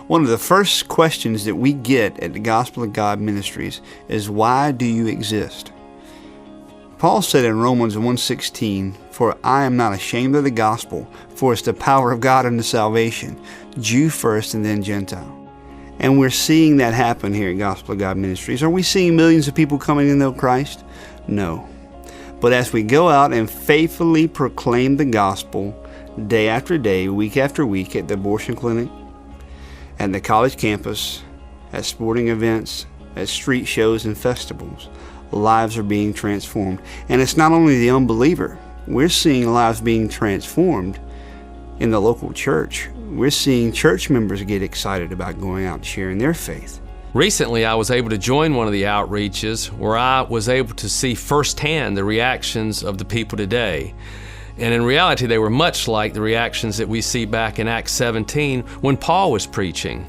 One of the first questions that we get at the Gospel of God Ministries is, why do you exist? Paul said in Romans 1:16, "For I am not ashamed of the gospel, for it's the power of God unto salvation, Jew first and then Gentile." And we're seeing that happen here at Gospel of God Ministries. Are we seeing millions of people coming to know Christ? No. But as we go out and faithfully proclaim the gospel day after day, week after week, at the abortion clinic, at the college campus, at sporting events, at street shows and festivals, lives are being transformed. And it's not only the unbeliever. We're seeing lives being transformed in the local church. We're seeing church members get excited about going out and sharing their faith. Recently, I was able to join one of the outreaches where I was able to see firsthand the reactions of the people today. And in reality, they were much like the reactions that we see back in Acts 17 when Paul was preaching.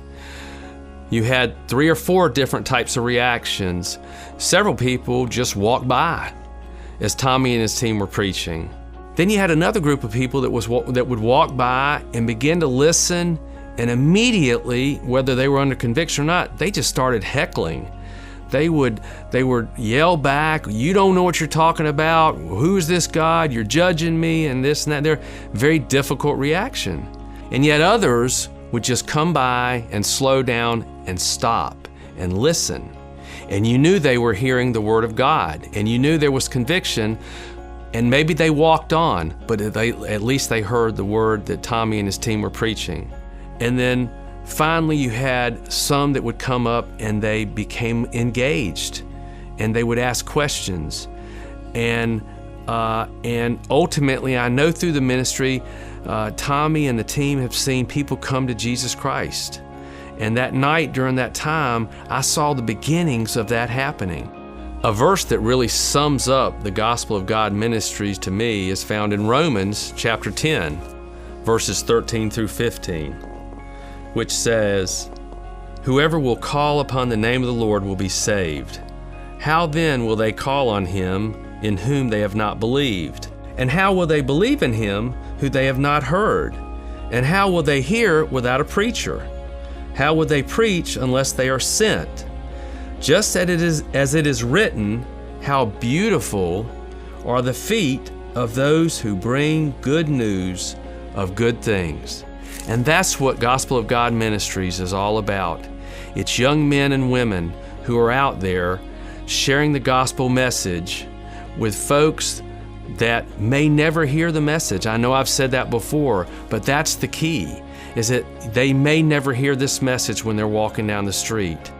You had 3 or 4 different types of reactions. Several people just walked by as Tommy and his team were preaching. Then you had another group of people that would walk by and begin to listen, and immediately, whether they were under conviction or not, they just started heckling. They would yell back, "You don't know what you're talking about. Who's this God? You're judging me," and this and that. They're very difficult reaction. And yet others would just come by and slow down and stop and listen. And you knew they were hearing the Word of God, and you knew there was conviction, and maybe they walked on, but at least they heard the word that Tommy and his team were preaching. And then finally, you had some that would come up and they became engaged, and they would ask questions. And ultimately, I know through the ministry, Tommy and the team have seen people come to Jesus Christ. And that night, during that time, I saw the beginnings of that happening. A verse that really sums up the Gospel of God Ministries to me is found in Romans chapter 10, verses 13 through 15. Which says, "Whoever will call upon the name of the Lord will be saved. How then will they call on him in whom they have not believed? And how will they believe in him who they have not heard? And how will they hear without a preacher? How will they preach unless they are sent? Just as it is written, how beautiful are the feet of those who bring good news of good things." And that's what Gospel of God Ministries is all about. It's young men and women who are out there sharing the gospel message with folks that may never hear the message. I know I've said that before, but that's the key, is that they may never hear this message when they're walking down the street.